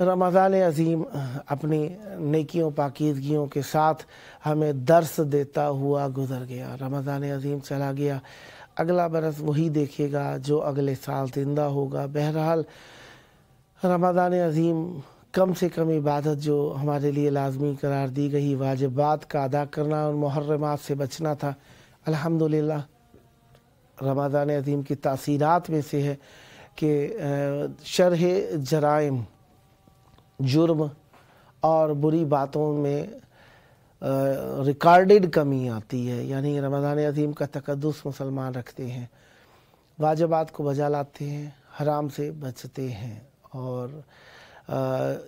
رمضان عظیم اپنی نیکیوں پاکیزگیوں کے ساتھ ہمیں درس دیتا ہوا گزر گیا. رمضان عظیم چلا گیا، اگلا برس وہی دیکھے گا جو اگلے سال زندہ ہوگا. بہرحال رمضان عظیم کم سے کم عبادت جو ہمارے لیے لازمی قرار دی گئی، واجبات کا ادا کرنا اور محرمات سے بچنا تھا. الحمدللہ رمضان عظیم کی تاثیرات میں سے ہے کہ شرح جرائم، جرم اور بری باتوں میں ریکارڈڈ کمی آتی ہے. یعنی رمضان عظیم کا تقدس مسلمان رکھتے ہیں، واجبات کو بجا لاتے ہیں، حرام سے بچتے ہیں. اور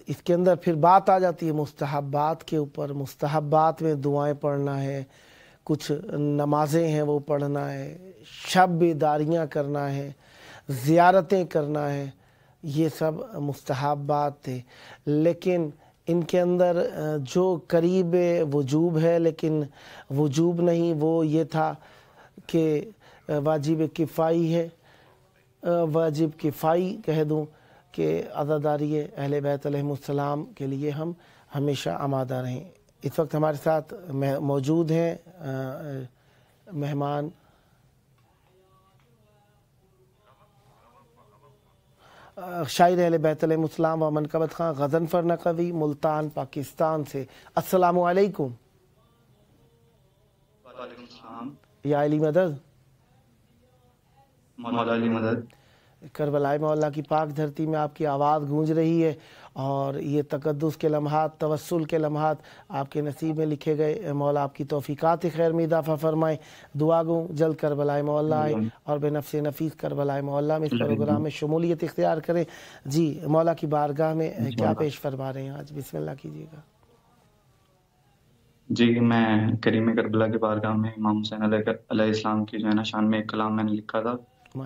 اس کے اندر پھر بات آ جاتی ہے مستحبات کے اوپر. مستحبات میں دعائیں پڑھنا ہے، کچھ نمازیں ہیں وہ پڑھنا ہے، شب بیداریاں کرنا ہے، زیارتیں کرنا ہے، یہ سب مستحبات تھے. لیکن ان کے اندر جو قریب وجوب ہے لیکن وجوب نہیں، وہ یہ تھا کہ واجب کفائی ہے. واجب کفائی کہہ دوں کہ عزاداری اہل بیت علیہم السلام کے لیے ہم ہمیشہ آمادہ رہیں. اس وقت ہمارے ساتھ موجود ہیں مہمان شاعر اہل بیت علیہ السلام و منقبت خان غضنفر نقوی، ملتان پاکستان سے. السلام علیکم. وعلیکم السلام. یا علی مدد، مولا علی مدد. کربلائے مولا کی پاک دھرتی میں آپ کی آواز گونج رہی ہے، اور یہ تقدس کے لمحات، توسل کے لمحات آپ کے نصیب میں لکھے گئے. مولا آپ کی توفیقات خیر میں اضافہ فرمائیں. دعا گوں جلد کربلائے مولا آئے اور بے نفس نفیس کربلائے مولا میں اس پروگرام میں شمولیت اختیار کریں. جی مولا کی بارگاہ میں کیا پیش فرما رہے ہیں آج؟ بسم اللہ کیجیے گا. جی میں کریم کربلا کی بارگاہ میں امام حسین علیہ السلام کی جو ہے نا شان میں ایک کلام میں نے لکھا تھا،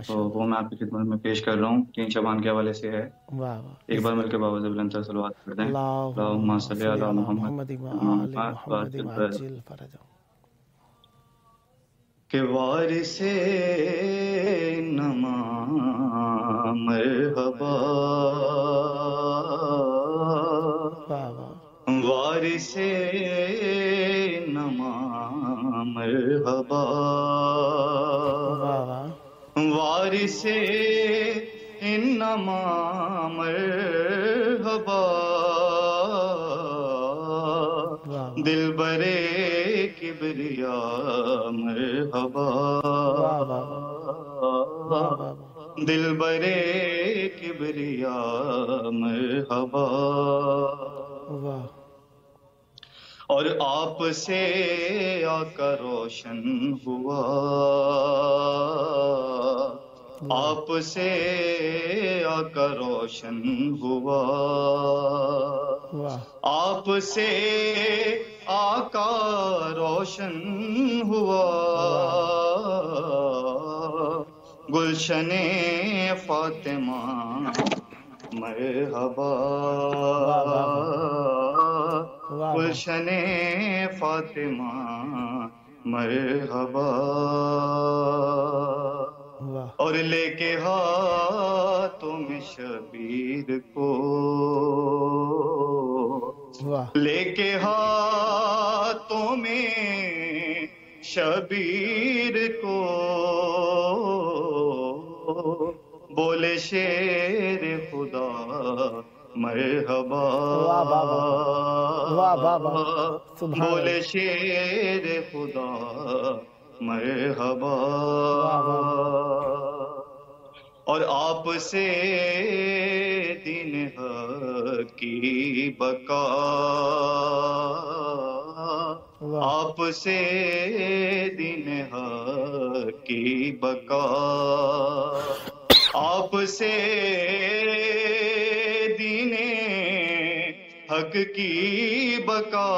تو وہ میں آپ کی خدمت میں پیش کر رہا ہوں. 3 شعبان کے حوالے سے ہے. واہ واہ. ایک بار مل کے بابا سے بلند تر صلوات پڑھ دیں. اللہم صلی علی محمد آل محمد عجل فرجہم. کہ وارث نما مرحبا، وارث نما مرحبا، وارث انما مرحبا، دلبر کبریا مرحبا، دلبر کبریا مرحبا. اور آپ سے آقا روشن ہوا، آپ سے آقا روشن ہوا، آپ سے آقا روشن ہوا، گلشن فاطمہ مرحبا، گلشن فاطمہ مرحبا. اور لے کے ہاتھوں میں شبیر کو، لے کے ہاتھوں میں شبیر کو، بولے شیر خدا مرحبا، بولے شیر خدا مرحبا. اور آپ سے دین حق کی بقا، آپ سے دین حق کی بقا، آپ سے دین حق کی بقا،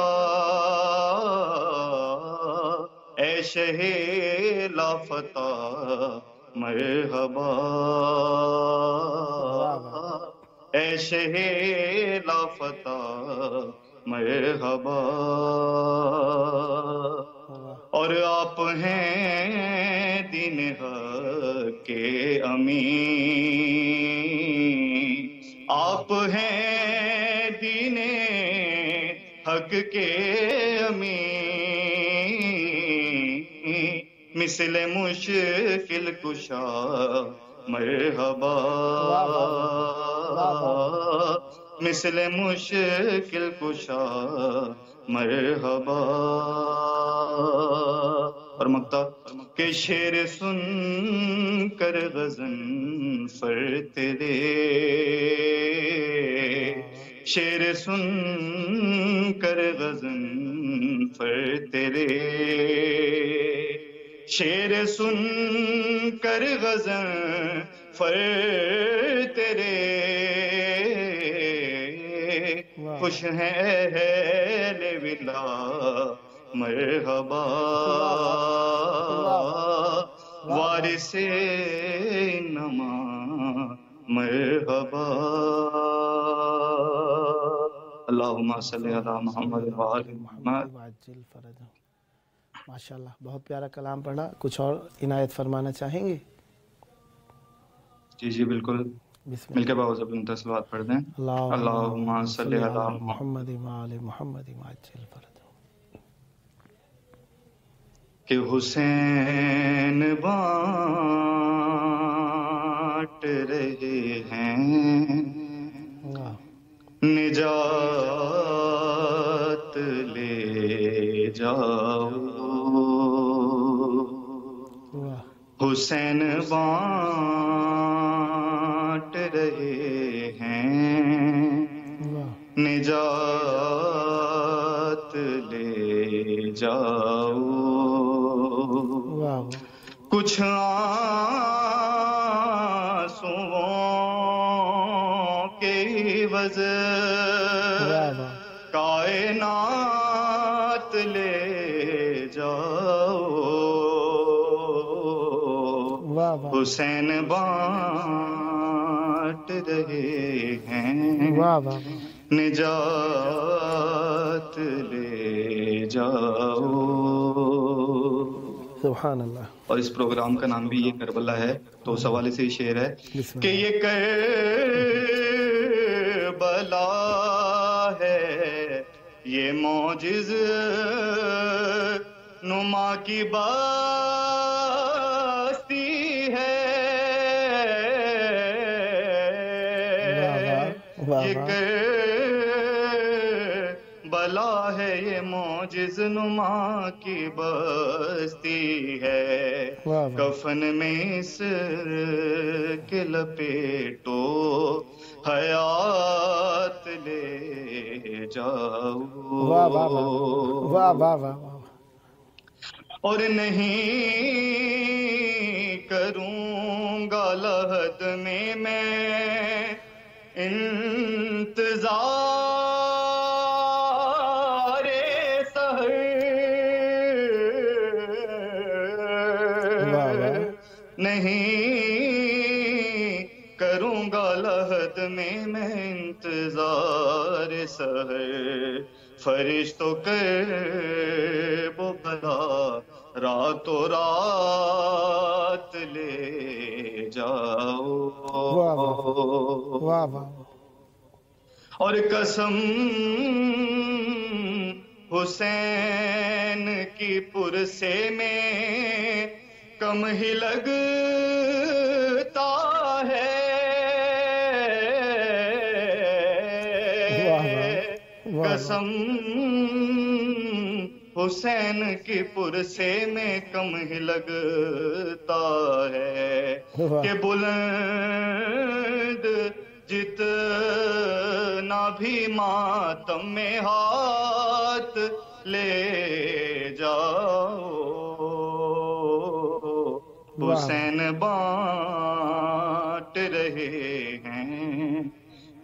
اے شہ لافتہ مرحبا، اے شہ لافتہ مرحبا. اور آپ ہیں دین حق کے امین، آپ ہیں حق کے امین، مثل مشکل کشا مرحبا، مثل مشکل کشا مرحبا. اور مقطع کہ شعر سن کر غزن فر تیرے، شعر سن کر غزن فر تیرے، شعر سن کر غزن فر تیرے، خوش ہیں اہل ولا مرحبا، وارث انما مرحبا. اللہم صلی علی محمد وآل محمد. ماشاءاللہ بہت پیارا کلام پڑھا. کچھ اور عنایت فرمانا چاہیں گے؟ جی بالکل، مل کے باوض اپنی تصویرات پڑھ دیں. اللہم صلی علی محمد وآل محمد وعجل فرجہ. کہ حسین بانٹ رہے ہیں نجات لے جاؤ، حسین بانٹ رہے ہیں نجات لے جاؤ، کچھ آنسوؤں کے عوض کائنات لے جاؤ، حسین بانٹ رہے ہیں نجات لے جاؤ. سبحان اللہ. اور اس پروگرام کا نام بھی یہ کربلا ہے، تو اس حوالے سے یہ شعر ہے کہ یہ کربلا ہے، یہ معجز نما کی بستی ہے، یہ کربلا ہے، یہ معجز نما کی بستی ہے، کفن میں اس کے لپیٹو حیات لے جاؤ، اور نہیں کروں گا لحد میں انتظار سحر، نہیں کروں گا لحد میں انتظار سحر، فرشتوں کرب و بلا راتوں رات لے جاؤ، اور قسم حسین کی پرسے میں کم ہی لگتا ہے، قسم حسین کی پرسے میں کم ہی لگتا ہے، کہ بلند جتنا بھی ماتم میں ہاتھ لے جاؤ، حسین بانٹ رہے ہیں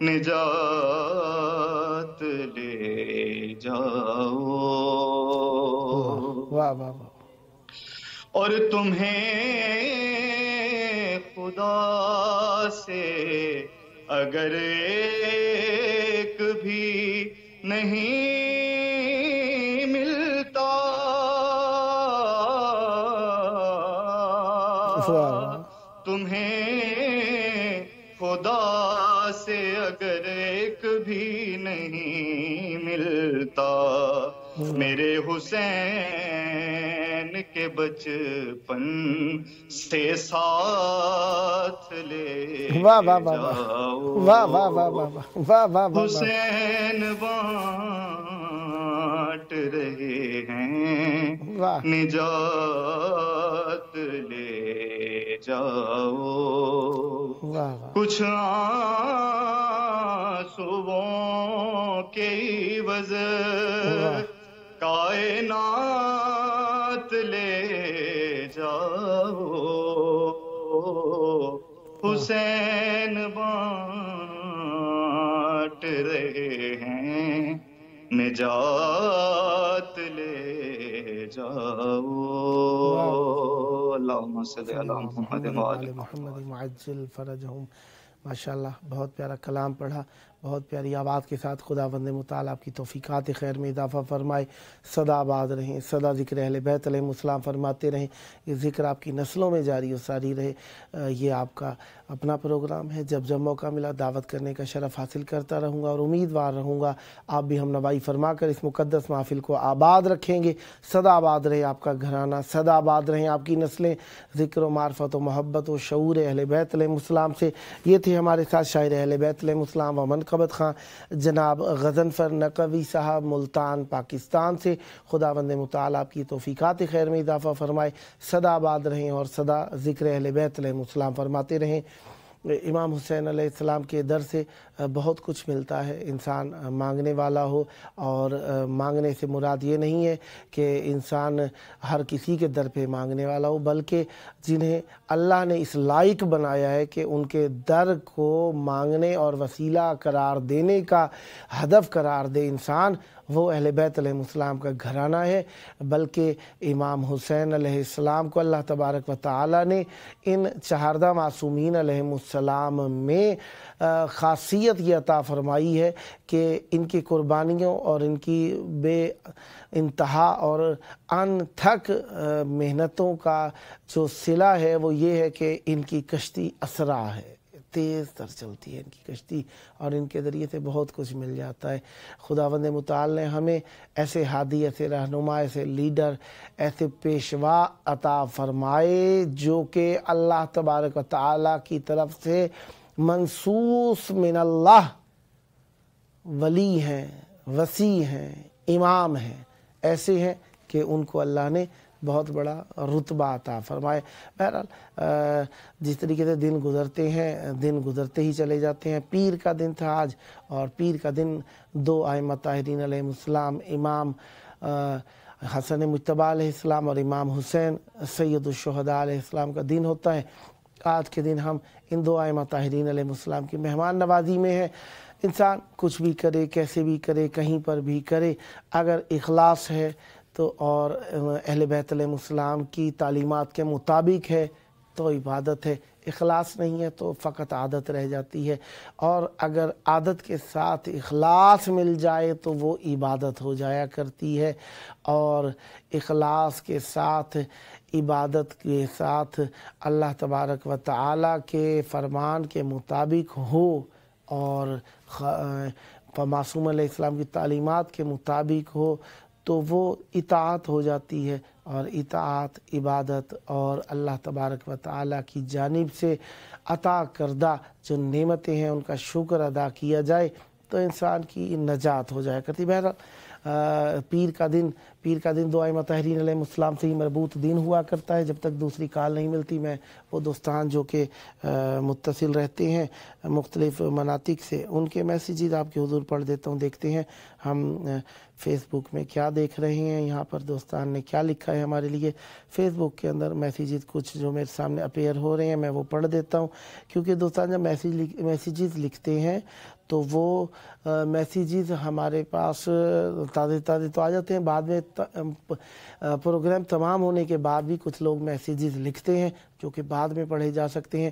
نجات لے جاؤ. اور تمہیں خدا سے اگر ایک بھی نہیں ملتا، تمہیں خدا سے اگر ایک بھی نہیں ملتا، میرے حسین کے بچپن سے ساتھ لے واہ واہ واہ جاؤ، واہ واہ واہ واہ واہ واہ واہ حسین بانٹ رہے ہیں واہ نجات لے جاؤ، واہ واہ کچھ آنسوؤں کے عوض کائنات لے جاؤ، حسین بانٹ رہے ہیں نجات لے جاؤ، اللہم صلی علی محمد وآل محمد معجل فرجہم۔ ماشاءاللہ بہت پیارا کلام پڑھا، بہت پیاری آواز کے ساتھ۔ خداوند متعال آپ کی توفیقات خیر میں اضافہ فرمائے، سدا آباد رہیں، سدا ذکر اہل بیت علیہ السلام فرماتے رہیں، یہ ذکر آپ کی نسلوں میں جاری و ساری رہے۔ یہ آپ کا اپنا پروگرام ہے، جب جب موقع ملا دعوت کرنے کا شرف حاصل کرتا رہوں گا اور امیدوار رہوں گا آپ بھی ہم نوائی فرما کر اس مقدس محفل کو آباد رکھیں گے۔ سدا آباد رہے آپ کا گھرانہ، سدا آباد رہیں آپ کی نسلیں ذکر و معرفت و محبت و شعور اہل بیت علیہ السلام سے۔ یہ تھے ہمارے ساتھ شاعر اہل بیت علیہ السلام و منقبت خان جناب غضنفر نقوی صاحب ملتان پاکستان سے۔ خداوند متعال آپ کی توفیقات خیر میں اضافہ فرمائے، سدا آباد رہیں اور سدا ذکر اہل بیت علیہ السلام فرماتے رہیں۔ امام حسین علیہ السلام کے در سے بہت کچھ ملتا ہے، انسان مانگنے والا ہو، اور مانگنے سے مراد یہ نہیں ہے کہ انسان ہر کسی کے در پہ مانگنے والا ہو، بلکہ جنہیں اللہ نے اس لائق بنایا ہے کہ ان کے در کو مانگنے اور وسیلہ قرار دینے کا ہدف قرار دے انسان، وہ اہل بیت علیہ السلام کا گھرانہ ہے۔ بلکہ امام حسین علیہ السلام کو اللہ تبارک و تعالی نے ان چہاردہ معصومین علیہ السلام میں خاصیت یہ عطا فرمائی ہے کہ ان کی قربانیوں اور ان کی بے انتہا اور ان تھک محنتوں کا جو صلہ ہے وہ یہ ہے کہ ان کی کشتی اسرا ہے، تیز تر چلتی ہے ان کی کشتی، اور ان کے ذریعے سے بہت کچھ مل جاتا ہے۔ خداوند متعال نے ہمیں ایسے ہادی، ایسے رہنما، ایسے لیڈر، ایسے پیشوا عطا فرمائے جو کہ اللہ تبارک و تعالی کی طرف سے منصوص من اللہ ولی ہیں، وسیع ہیں، امام ہیں، ایسے ہیں کہ ان کو اللہ نے بہت بڑا رتبہ عطا فرمائے۔ بہرحال جس طریقے سے دن گزرتے ہیں، دن گزرتے ہی چلے جاتے ہیں۔ پیر کا دن تھا آج، اور پیر کا دن دو ائمہ طاہرین علیہ السلام، امام حسن مجتبی علیہ السلام اور امام حسین سید الشہداء علیہ السلام کا دن ہوتا ہے۔ آج کے دن ہم ان دو ائمہ طاہرین علیہ السلام کی مہمان نوازی میں ہیں۔ انسان کچھ بھی کرے، کیسے بھی کرے، کہیں پر بھی کرے، اگر اخلاص ہے تو اور اہل بیت علیہ السلام کی تعلیمات کے مطابق ہے تو عبادت ہے، اخلاص نہیں ہے تو فقط عادت رہ جاتی ہے، اور اگر عادت کے ساتھ اخلاص مل جائے تو وہ عبادت ہو جایا کرتی ہے، اور اخلاص کے ساتھ، عبادت کے ساتھ اللہ تبارک و تعالی کے فرمان کے مطابق ہو اور معصوم علیہ السلام کی تعلیمات کے مطابق ہو تو وہ اطاعت ہو جاتی ہے، اور اطاعت عبادت اور اللہ تبارک و تعالی کی جانب سے عطا کردہ جو نعمتیں ہیں ان کا شکر ادا کیا جائے تو انسان کی نجات ہو جایا کرتی۔ بہرحال پیر کا دن دو ائمہ طاہرین علیہ السلام سے ہی مربوط دن ہوا کرتا ہے۔ جب تک دوسری کال نہیں ملتی میں وہ دوستان جو کہ متصل رہتے ہیں مختلف مناطق سے، ان کے میسیجز آپ کے حضور پڑھ دیتا ہوں۔ دیکھتے ہیں ہم فیس بک میں کیا دیکھ رہے ہیں، یہاں پر دوستان نے کیا لکھا ہے ہمارے لیے۔ فیس بک کے اندر میسیجز کچھ جو میرے سامنے اپیئر ہو رہے ہیں میں وہ پڑھ دیتا ہوں، کیونکہ دوستان جب میسیجز لکھتے ہیں تو وہ میسیجز ہمارے پاس تازے تو آ جاتے ہیں، بعد میں پروگرام تمام ہونے کے بعد بھی کچھ لوگ میسیجز لکھتے ہیں جو کہ بعد میں پڑھے جا سکتے ہیں۔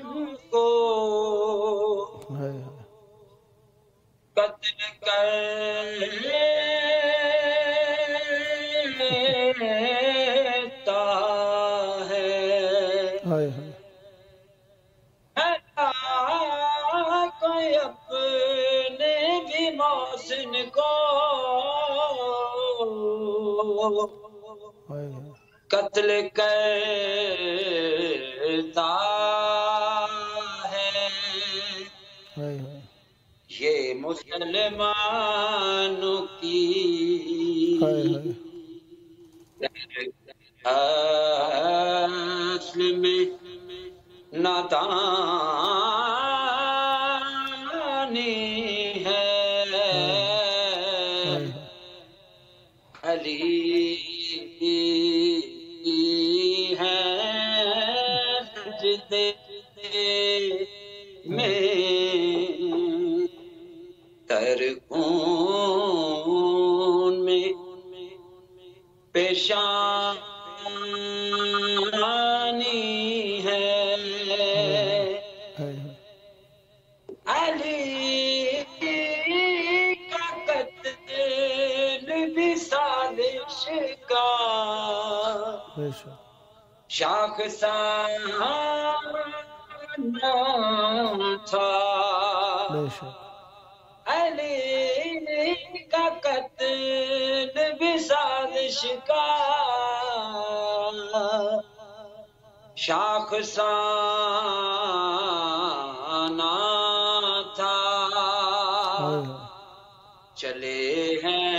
محسن کو قتل کرتا ہے، کوئی اپنے بھی محسن کو قتل کرتا ہے۔ یہ مسلمانوں کی اصل میں نادانی ہے، علی ہے سجدے میں ترکون میں پیشانی ہے، علی کا قتل بھی سازش کا شاخ سانہ تھا، علی کا قتل بھی سازش کا شاخ سانہ تھا، چلے ہیں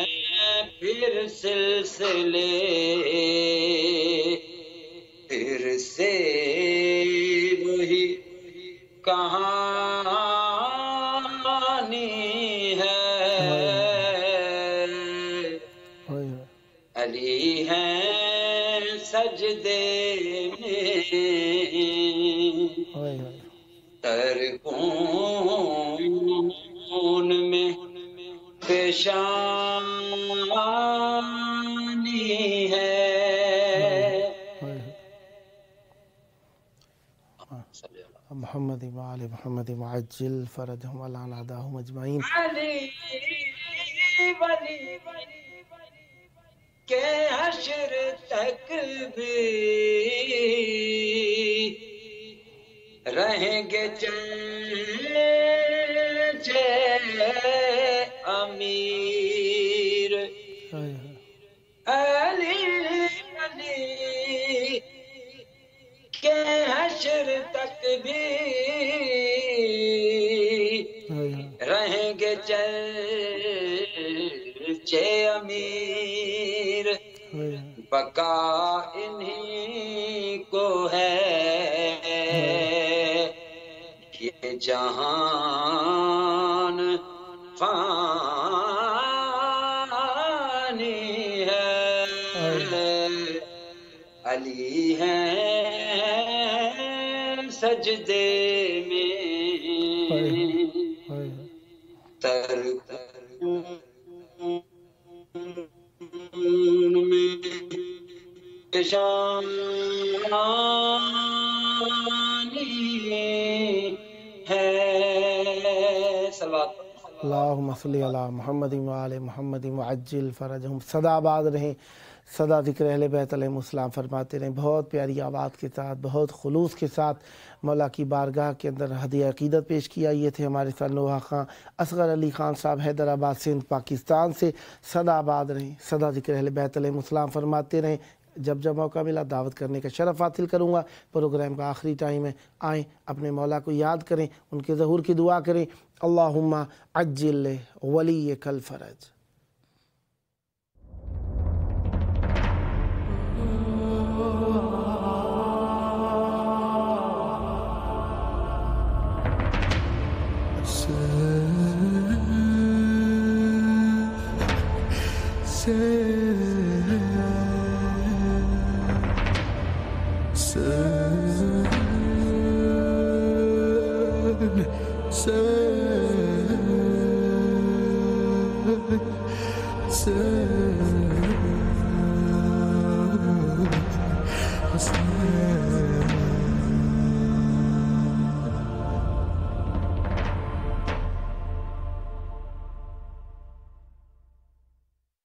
پھر سلسلے پھر سے وہی کہانی ہے، علی ہیں سجدے میں ترکون میں پیشانی ہے۔ محمد وآل محمد وعجل فرجهم ولا ناداهم اجمعین۔ علی ولی کے حشر تک بھی رہیں گے چرچے امیر، علی ولی کے حشر تک بھی رہیں گے چرچے امیر، بقا انہی کو ہے، یہ جہان فانی ہے، علی ہیں سجدے میں ترکون میں پیشانی ہے۔ اللہم صلی علی محمد وآل محمد وعجل فرجہم۔ سدا آباد رہیں، سدا ذکر اہل بیت علیہم السلام فرماتے رہیں۔ بہت پیاری آواز کے ساتھ، بہت خلوص کے ساتھ مولا کی بارگاہ کے اندر ہدیہ عقیدت پیش کیا۔ یہ تھے ہمارے سر نوحہ خان اصغر علی خان صاحب، حیدرآباد سندھ پاکستان سے۔ سدا آباد رہیں، سدا ذکر اہل بیت علیہم السلام فرماتے رہیں۔ جب جب موقع ملا دعوت کرنے کا شرف حاصل کروں گا۔ پروگرام کا آخری ٹائم ہے، آئیں اپنے مولا کو یاد کریں، ان کے ظہور کی دعا کریں۔ اللہم عجل ولیک الفرج۔